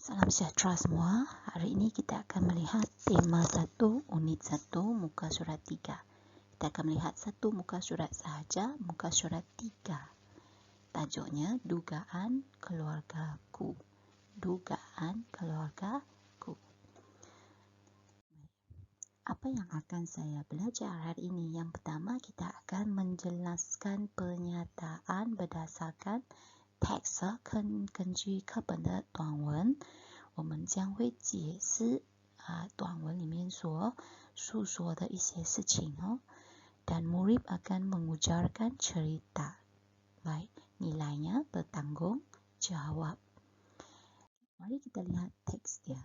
Salam sejahtera semua. Hari ini kita akan melihat tema 1, unit 1, muka surat 3. Kita akan melihat satu muka surat sahaja, muka surat 3. Tajuknya dugaan keluargaku. Dugaan keluargaku. Apa yang akan saya belajar hari ini? Yang pertama, kita akan menjelaskan pernyataan berdasarkan teks 根据课本的短文，我们将会解释短文里面所诉说的一些事情dan murid akan mengujarkan cerita. Baik, nilainya bertanggung jawab. Mari kita lihat teks dia.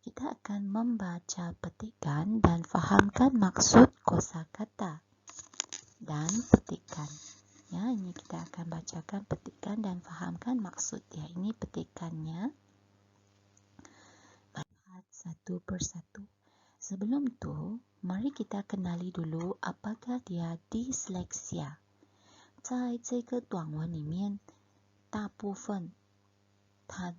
Kita akan membaca petikan dan fahamkan maksud kosakata dan petikan. Ya, ini kita akan bacakan petikan dan fahamkan maksud dia. Ini petikannya. Lihat satu persatu. Sebelum itu, mari kita kenali dulu apakah dia disleksia. 在这个短文里面，大部分它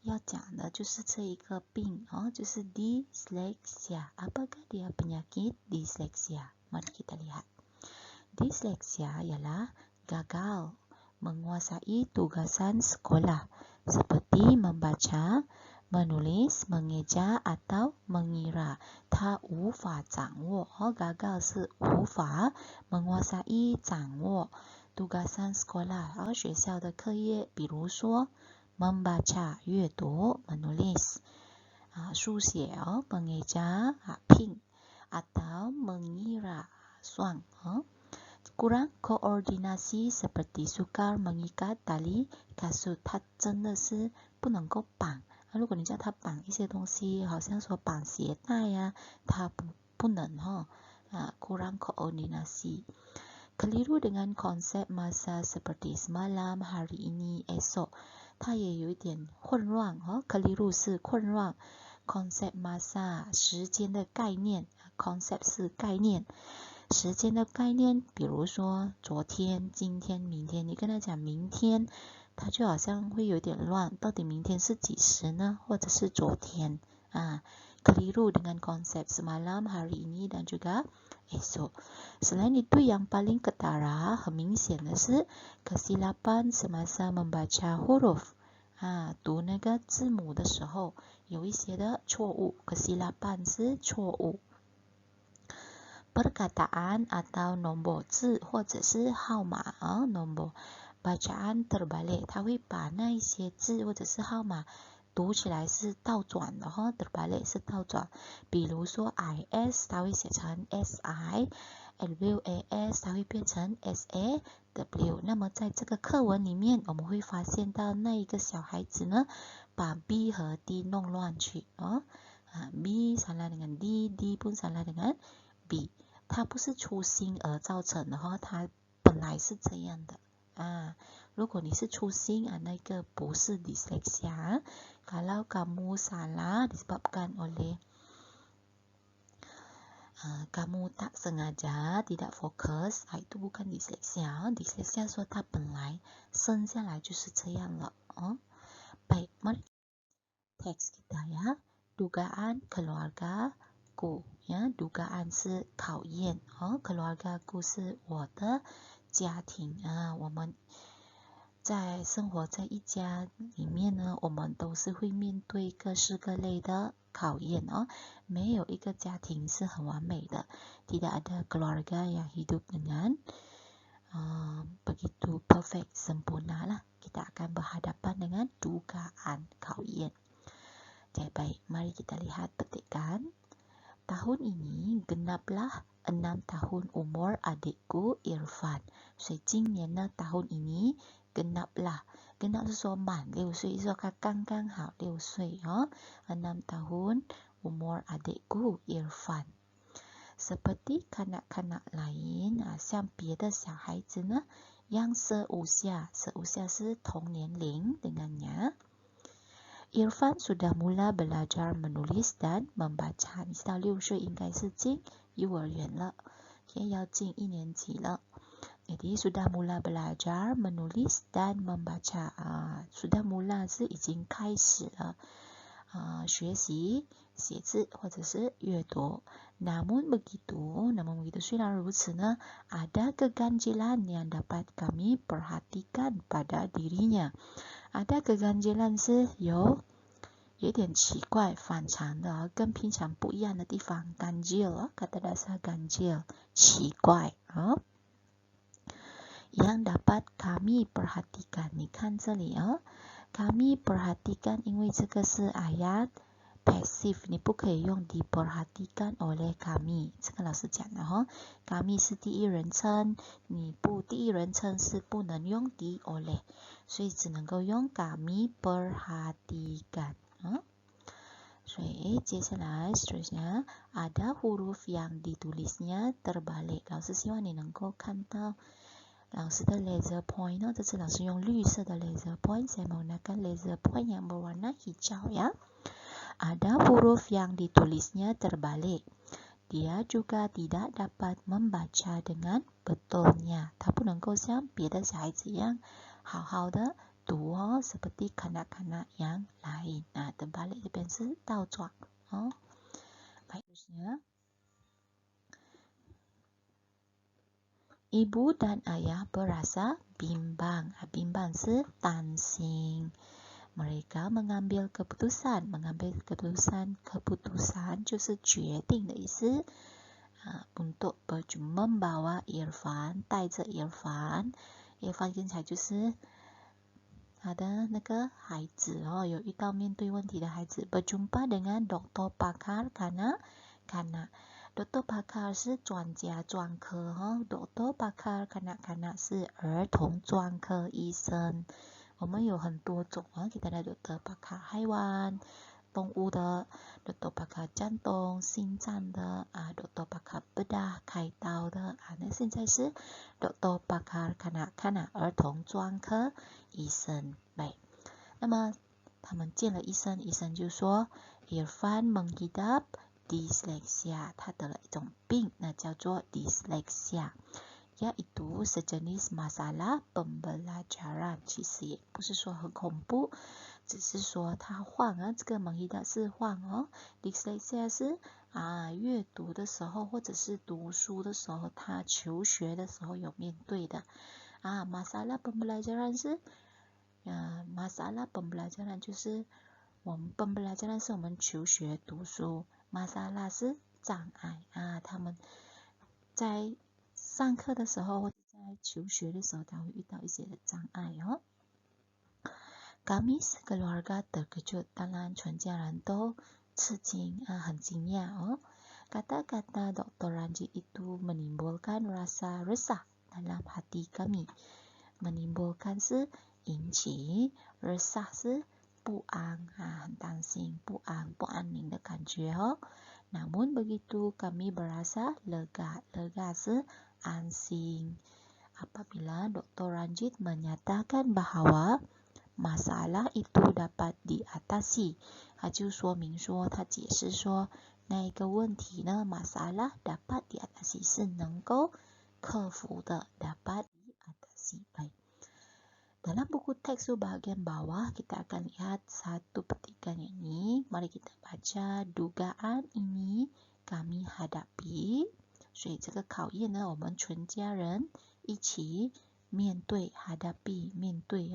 要讲的就是这一个病就是 disleksia. Apakah dia penyakit disleksia? Mari kita lihat. Disleksia ialah gagal menguasai tugasan sekolah seperti membaca, menulis, mengeja atau mengira. 他无法掌握gagal 是无法 menguasai 掌握 tugasan sekolah 学校的课业，比如说 membaca 阅读 menulis 书写mengeja 拼 atau mengira 算kurang koordinasi seperti sukar mengikat tali kasut， 它真的是不能够绑。如果你叫他绑一些东西，好像说绑鞋带呀，他不能kurang koordinasi. Keliru dengan konsep masa seperti semalam, hari ini, esok， 它也有一点混乱keliru 是混乱 ，concept masa 时间的概念 ，concept 是概念。时间的概念，比如说昨天、今天、明天，你跟他讲明天，他就好像会有点乱，到底明天是几时呢？或者是昨天keliru dengan konsep semalam, hari ini dan juga esok. Selain itu, yang paling ketara 很明显的是 kesilapan semasa membaca huruf 读那个字母的时候有一些的错误 kesilapan 是错误。perkataan atau nombor 字或者是号码nombor bacaan terbalik， 它会把那一些字或者是号码读起来是倒转的terbalik 是倒转。比如说 IS 它会写成 SI，LWAS 它会变成 SAW。那么在这个课文里面，我们会发现到那一个小孩子呢，把 B 和 D 弄乱去B salah dengan D pun salah dengan B， 它不是粗心而造成的它本来是这样的如果你是粗心那个不是 disleksia。 Kalau kamu salah disebabkan oleh kamu tak sengaja tidak fokus itu bukan disleksia。 disleksia 说它本来生下来就是这样了baik, mari teks kita ya. Dugaan keluargaku ya, dugaan 是考验keluargaku 是我的家庭我们在生活在一家里面呢，我们都是会面对各式各类的考验没有一个家庭是很完美的， tidak ada keluarga yang hidup dengan begitu perfect sempurna lah. Kita akan berhadapan dengan dugaan 考验。Jadi baik, mari kita lihat petikan. Tahun ini genaplah 6 tahun umur adikku Irfan. 所以今年呢， tahun ini genaplah， genap 是说满6岁，说他刚刚好6岁6 tahun umur adikku Irfan. Seperti kanak-kanak lain 像别的小孩子呢 yang seusia 是同年龄 dengannya。 Irfan sudah mula belajar menulis dan membaca， 你知道6岁应该是进幼儿园了，要进1年级了。Jadi sudah mula belajar menulis dan membaca. Sudah mula 是已经开始了学习写字或者是阅读。namun begitu, begitu 虽然如此呢 ada keganjilan yang dapat kami perhatikan pada dirinya. Ada keganjilan 是有点奇怪反常的跟平常不一样的地方。ganjil kata dasar ganjil 奇怪yang dapat kami perhatikan. 你看这里kami perhatikan 因为这个是 ayat passive 你不可以用 diperhatikan oleh kami 这个老师讲的kami 是第一人称你不第一人称是不能用 di oleh 所以只能够用 kami perhatikan 所以接下来 seterusnya ada huruf yang ditulisnya terbalik 老师希望你能够看到老师的 laser point 这次老师用绿色的 laser point saya menggunakan laser point yang berwarna hijau ya ada huruf yang ditulisnya terbalik dia juga tidak dapat membaca dengan betulnya 他不能够像别的小孩子一样好好的读seperti kanak-kanak yang lain terbalik 这边是倒转baik terusnya Ibu dan ayah berasa bimbang. Bimbang 是担心 mereka mengambil keputusan 就是决定的意思untuk membawa Irfan 带着 Irfan 刚才就是他的那个孩子有遇到面对问题的孩子 berjumpa dengan Dr. Pakar karena Dr. Pakar 是专家专科Dr. Pakar kanak-kanak 是儿童专科医生我们有很多种kita ada Dr. Pakar Haiwan 动物的 Dr. Pakar Jantung 心脏的Dr. Pakar Bedah 开刀的那现在是 Dr. Pakar kanak-kanak 儿童专科医生 baik 那么他们见了医生医生就说 Irfan mengidap disleksia 他得了一种病那叫做 disleksia yaitu sejenis masalah pembelajaran 其实也不是说很恐怖只是说他晃这个 mengidap 是晃disleksia 是阅读的时候或者是读书的时候他求学的时候有面对的masalah pembelajaran 是masalah pembelajaran 就是我们 pembelajaran 是我们求学读书masalah 是障碍他们在上课的时候或者在求学的时候他会遇到一些的障碍Kami sekeluarga terkejut 当然全家人都吃惊很惊讶kata-kata Dr. Ranjit itu menimbulkan rasa resah dalam hati kami menimbulkan 是引起 resah 是不安很担心不安宁的感觉namun begitu kami berasa lega 是安心 apabila Dr. Ranjit menyatakan bahwa masalah itu dapat diatasi 他就说明说他解释说那一个问题呢 masalah dapat diatasi 是能够克服的 dapat diatasi baik dalam buku teks bagian bawah kita akan lihat satu petikan ini mari kita baca dugaan ini kami hadapi 所以这个考验呢我们全家人一起面对 hadapi 面对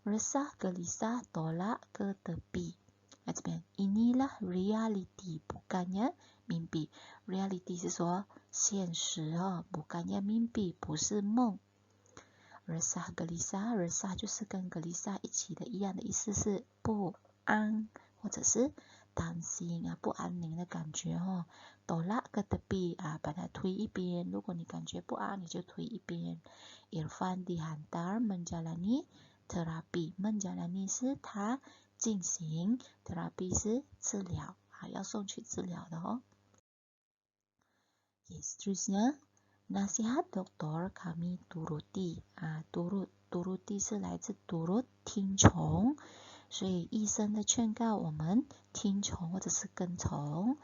resah gelisah tolak ke tepi这边 inilah reality bukannya mimpi reality 是说现实bukannya mimpi 不是梦resah gelisah resah 就是跟 gelisah 一起的一样的意思是不安或者是担心不安宁的感觉tolak ke tepi 把它推一边如果你感觉不安你就推一边 Irfan dihantar menjalani terapi menjalani 是他进行 terapi 是治疗要送去治疗的seterusnya nasihat dokter kami turuti turuti 是来自 turut 听从所以医生的劝告我们听从或者是跟从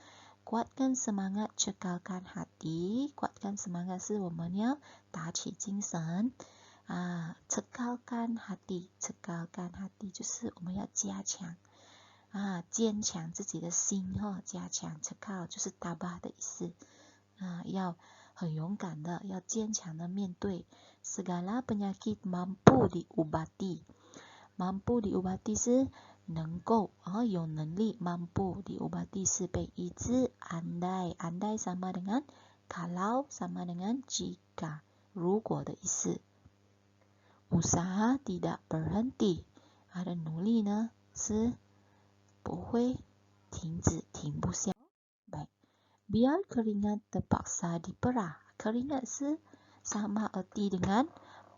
kuatkan semangat, cekalkan hati. Kuatkan semangat 是我们要打起精神。cekalkan hati， cekalkan hati 就是我们要加强坚强自己的心加强 cekal 就是 tabah 的意思要很勇敢的，要坚强的面对 segala penyakit mampu diobati。 mampu diobati 是能够有能力 mampu diobati 是被医治 andai andai sama dengan kalau sama dengan jika 如果的意思。usaha tidak berhenti 它的努力呢是不会停止，停不下。Baik. Biar keringat terpaksa diperah. Keringat 是 sama erti dengan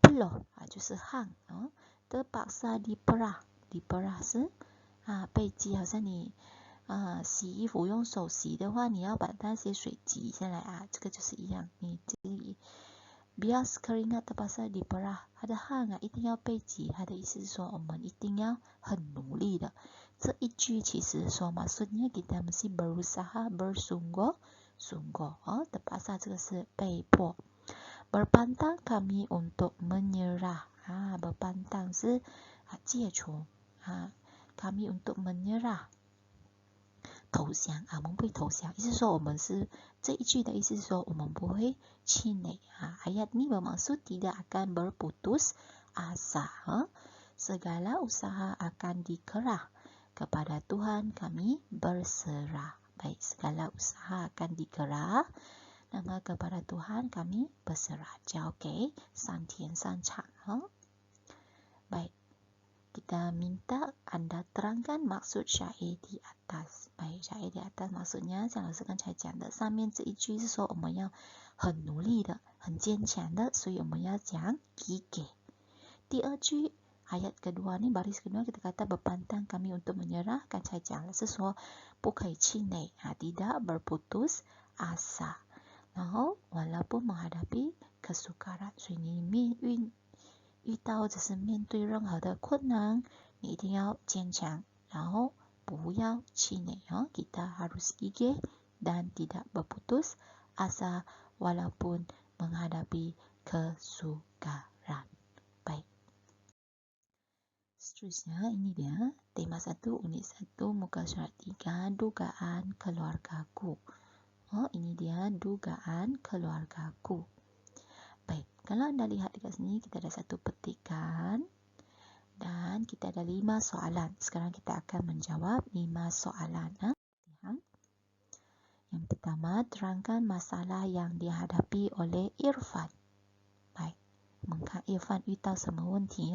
peluh 就是汗terpaksa diperah。 diperah 是被挤，好像你洗衣服用手洗的话，你要把那些水挤下来这个就是一样。你这里 biar keringat terpaksa diperah， 它的汗一定要被挤，它的意思是说我们一定要很努力的。这一句其实说 maksudnya kita mesti berusaha bersungguh-sungguh terpaksa 这个是被迫。berpantang kami untuk menyerah berpantang 是戒除kami untuk menyerah 投降我们不会投降，意思说我们是这一句的意思是说我们不会气馁ayat ini bermaksud tidak akan berputus asa segala usaha akan dikerah kepada Tuhan kami berserah. Baik, segala usaha akan dikerah nama kepada Tuhan kami berserah. 交给上天上场Baik, kita minta Anda terangkan maksud syair di atas. Baik, syair di atas maksudnya像老师刚才讲的，上面这一句是说我们要很努力的，很坚强的，所以我们要讲 gigih。 第二句ayat kedua ni baris kedua kita kata berpantang kami untuk menyerah kan saya 讲了是说不可以气馁tidak berputus asa 然后 walaupun menghadapi kesukaran 所以你遇到就是面对任何的困难你一定要坚强然后不要气馁kita harus gigih dan tidak berputus asa walaupun menghadapi kesukaran. Baik. Seterusnya ini dia tema 1 unit 1 muka surat 3 dugaan keluargaku. Ini dia dugaan keluargaku. Baik, kalau Anda lihat dekat sini kita ada satu petikan dan kita ada 5 soalan. Sekarang kita akan menjawab 5 soalan. Yang pertama, terangkan masalah yang dihadapi oleh Irfan. Baik, 我们看 Irfan 遇到什么问题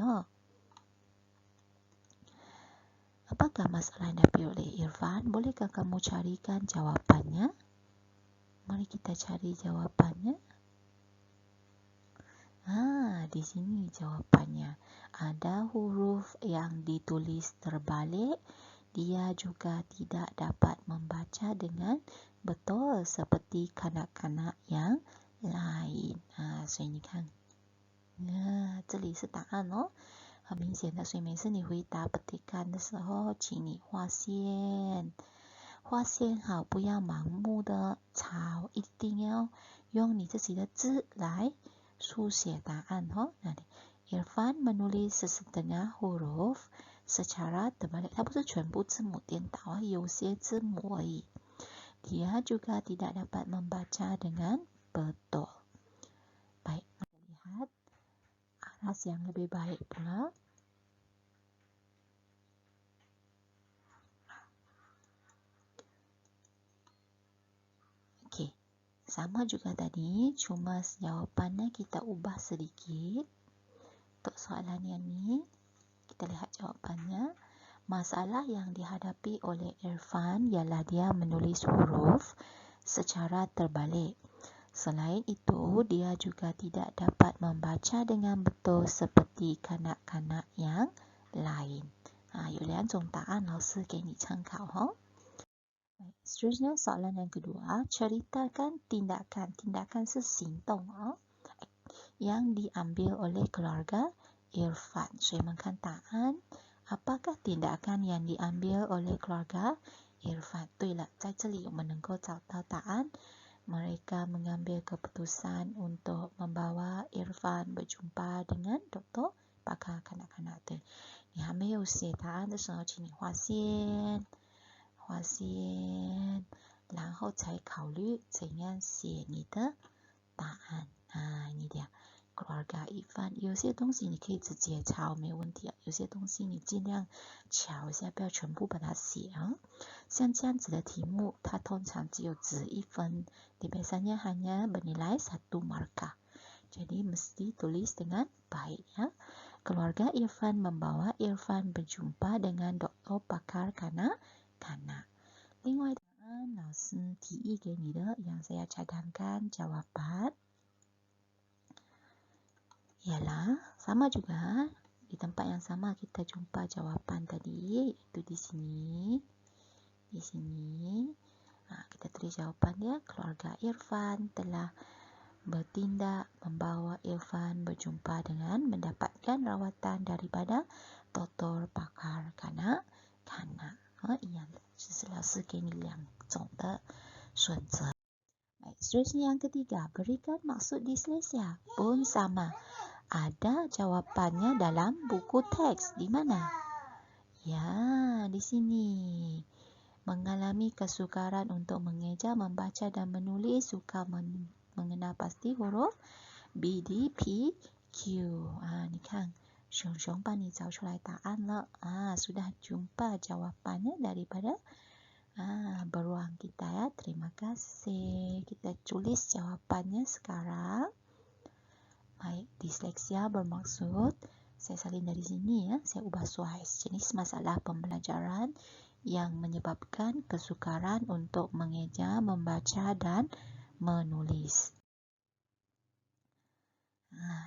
Apakah masalah yang dihadapi oleh Irfan? Bolehkah kamu carikan jawapannya? Mari kita cari jawapannya. Di sini jawapannya. Ada huruf yang ditulis terbalik. Dia juga tidak dapat membaca dengan betul seperti kanak-kanak yang lain. 所以你看这里是答案很明显的，所以每次你回答 petikan 的时候请你画线画线好，不要盲目的抄，一定要用你自己的字来书写答案Irfan menulis setengah huruf secara terbalik. 它不是全部字母颠倒有些字母而已。Dia juga tidak dapat membaca dengan betul. Baik, kita lihat aras yang lebih baik pula. Okey, sama juga tadi, cuma jawapannya kita ubah sedikit. Untuk soalan yang ni, kita lihat jawapannya. Masalah yang dihadapi oleh Irfan ialah dia menulis huruf secara terbalik. Selain itu, dia juga tidak dapat membaca dengan betul seperti kanak-kanak yang lain. 有2种答案，老师给你参考Seterusnya soalan yang kedua, ceritakan tindakan. Tindakan 是行动yang diambil oleh keluarga Irfan. 所以我们看答案。Apakah tindakan yang diambil oleh keluarga Irfan. 对了，在这里我们能够找到答案。Mereka mengambil keputusan untuk membawa Irfan berjumpa dengan doktor pakar kanak-kanak. 对，你还没有写答案的时候，请你画线，然后才考虑怎样写你的答案。ini dia keluarga Irfan。有些东西你可以直接抄，没有问题。有些东西你尽量瞧一下，不要全部把它写啊。像这样子的题目，它通常只有值1分。Biasanya hanya bernilai 1 markah. Jadi mesti tulis dengan baik ya. Keluarga Irfan membawa Irfan berjumpa dengan dokter pakar kanak-kanak. 另外答案老师提议给你的 yang saya cadangkan jawaban ialah sama juga. Di tempat yang sama kita jumpa jawapan tadi, yaitu di sini. Kita tulis jawapannya, keluarga Irfan telah bertindak membawa Irfan berjumpa dengan mendapatkan rawatan daripada doktor pakar kanak-kanak. 一样的，这是老师给你2种的选择。Seterusnya yang ketiga, berikan maksud disleksia pun sama. Ada jawapannya dalam buku teks. Di mana? Ya, di sini. Mengalami kesukaran untuk mengeja, membaca dan menulis, suka mengenal pasti huruf B, D, P, Q. 你看，熊熊帮你找出来答案了。sudah jumpa jawapannya daripada beruang kita ya. Terima kasih. Kita tulis jawapannya sekarang. Baik, disleksia bermaksud, saya salin dari sini ya, saya ubah suais. Jenis masalah pembelajaran yang menyebabkan kesukaran untuk mengeja, membaca, dan menulis.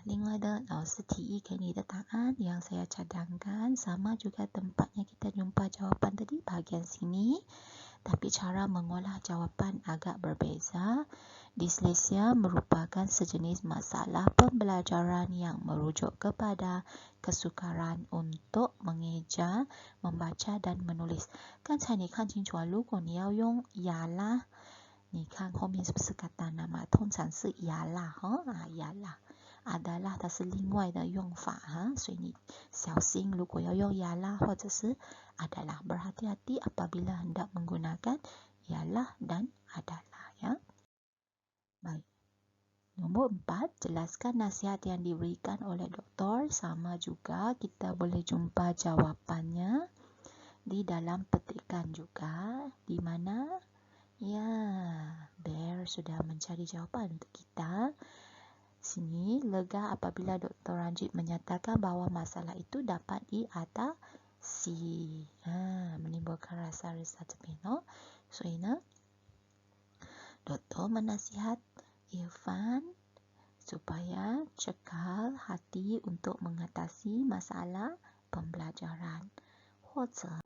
另外的老师提议给你的答案 yang saya cadangkan sama juga tempatnya kita jumpa jawapan tadi bahagian sini, tapi cara mengolah jawapan agak berbeza. Disleksia merupakan sejenis masalah pembelajaran yang merujuk kepada kesukaran untuk mengeja, membaca dan menulis. 刚才你看清楚了，如果你要用呀啦，你看后面是不是 kata nama？ 通常是呀啦，呀啦。adalah 它是另外的用法所以你小心如果要用ialah 或者是 adalah. Berhati-hati apabila hendak menggunakan ialah dan adalah ya. Baik. Nombor 4, jelaskan nasihat yang diberikan oleh doktor. Sama juga kita boleh jumpa jawapannya di dalam petikan juga. Di mana? Ya, Bear sudah mencari jawapan untuk kita. Sini, lega apabila Dr. Ranjit menyatakan bahawa masalah itu dapat diatasi. Menimbulkan rasa risau terpeno. So, ini Dr. menasihat Irfan supaya cekal hati untuk mengatasi masalah pembelajaran. 或者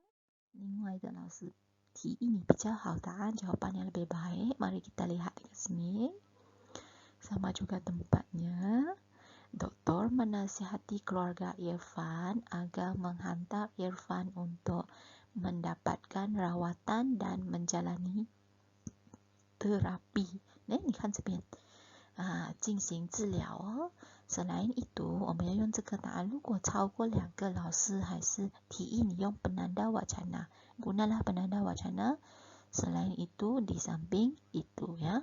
另外的老师提议你比较好答案 jawapan yang lebih baik. Mari kita lihat di sini. Sama juga tempatnya. Doktor menasihati keluarga Irfan agar menghantar Irfan untuk mendapatkan rawatan dan menjalani terapi. 你看这边进行治疗Selain itu, 我们要用这个答案。如果超过2个老师还是提议你用 penanda wacana, gunalah penanda wacana. Selain itu, di samping itu ya.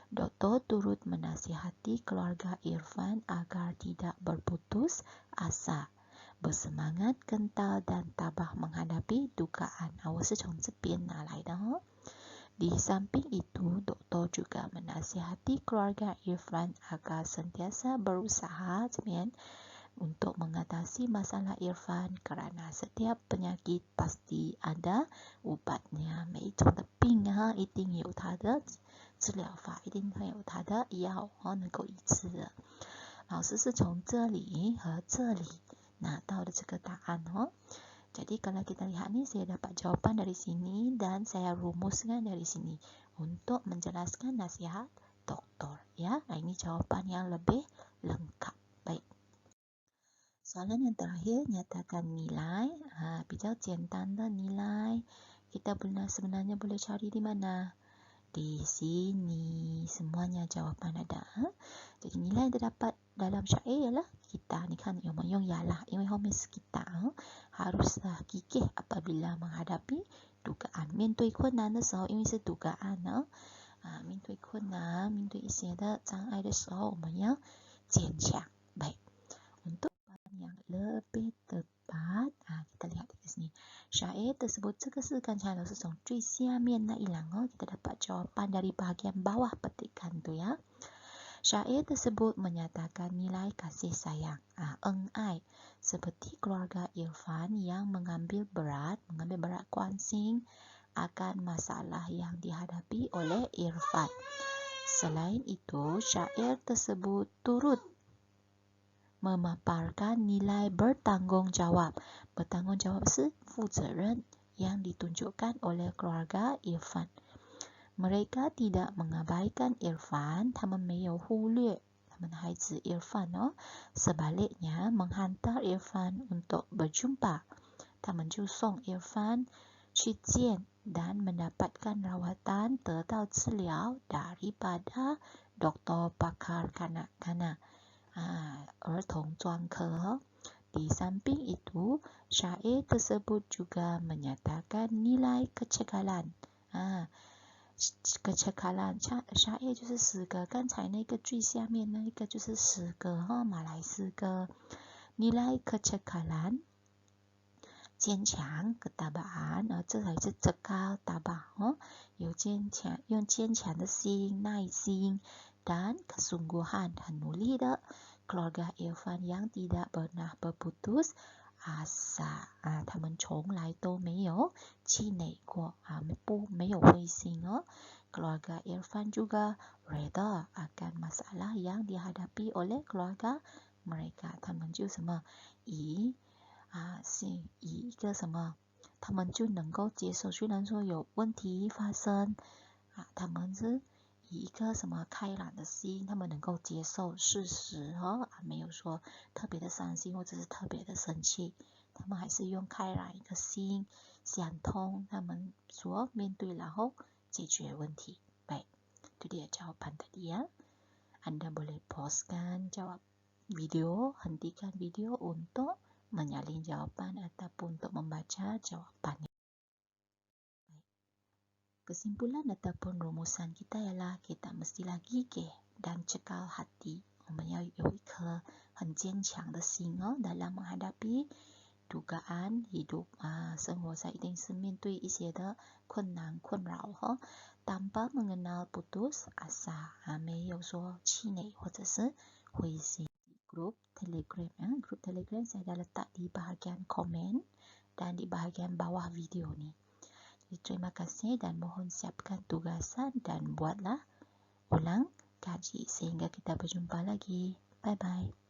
Doktor turut menasihati keluarga Irfan agar tidak berputus asa, bersemangat kental dan tabah menghadapi dugaan. 我是从这边拿来的Di samping itu, doktor juga menasihati keluarga Irfan agar sentiasa berusaha untuk mengatasi masalah Irfan kerana setiap penyakit pasti ada ubatnya. 每一种的病一定有它的治疗法，一定会有它的药能够医治的。老师是从这里和这里拿到的这个答案Jadi kalau kita lihat nih, saya dapat jawapan dari sini dan saya rumuskan dari sini untuk menjelaskan nasihat doktor ya. Ini jawapan yang lebih lengkap. Baik. Soalan yang terakhir, nyatakan nilai. 比较简单的 nilai kita sebenarnya boleh cari di mana? Di sini. Semuanya jawapan ada. Jadi nilai yang terdapat dalam syair ialah kita. Ni kan yang mayung ialah. Yang homis kita. Haruslah gigih apabila menghadapi dugaan. 面对困难的时候，因为是dugaan 面对困难，面对一些的障碍的时候，我们要坚强。Baik. Untuk yang lebih tepat, kita lihat di sini. Syair tersebut, 这个是刚才老师从最下面那一栏 kita dapat jawapan dari bahagian bawah petikan tu ya. Syair tersebut menyatakan nilai kasih sayang, eng ai, seperti keluarga Irfan yang mengambil berat kuansing akan masalah yang dihadapi oleh Irfan. Selain itu, syair tersebut turut memaparkan nilai bertanggung jawab. Bertanggung jawab 是负责任 yang ditunjukkan oleh keluarga Irfan. Mereka tidak mengabaikan Irfan, 他们没有忽略他们的孩子 Irfan. Sebaliknya, menghantar Irfan untuk berjumpa. 他们就送 Irfan 去见 dan mendapatkan rawatan, 得到治疗 daripada doktor pakar kanak-kanak. 儿童专科. Di samping itu, syair tersebut juga menyatakan nilai kecekalan. Kecekalan, syair 就是诗歌，刚才那个最下面那个就是诗歌，马来诗歌。Nilai kecekalan, 坚强 ketabaan， 这才是cekal tabah， 有坚强，用坚强的心、耐心 dan kesungguhan， 很努力的 keluarga Irfan yang tidak pernah berputus asa， 他们从来都没有气馁过，没有灰心Keluarga Irfan juga reda akan masalah yang dihadapi oleh keluarga mereka， 他们就什么以一个什么，他们就能够接受，虽然说有问题发生，他们是以一个什么开朗的心，他们能够接受事实没有说特别的伤心或者是特别的生气，他们还是用开朗一个心想通他们所面对，然后解决问题。Baik, itu dia jawapan tadi ya. Anda boleh pauskan jawab video, hentikan video untuk menyalin jawapan ataupun untuk membaca jawapannya. Kesimpulan ataupun rumusan kita ialah kita mestilah gigih dan cekal hati. 我们要有一颗很坚强的心dalam menghadapi dugaan hidup. 生活上一定是面对一些的困难困扰tanpa mengenal putus asa. 没有说气馁或者是灰心。Grup Telegram saya dah letak di bahagian komen dan di bahagian bawah video ni. Jadi, terima kasih dan mohon siapkan tugasan dan buatlah ulang kaji sehingga kita berjumpa lagi. Bye bye.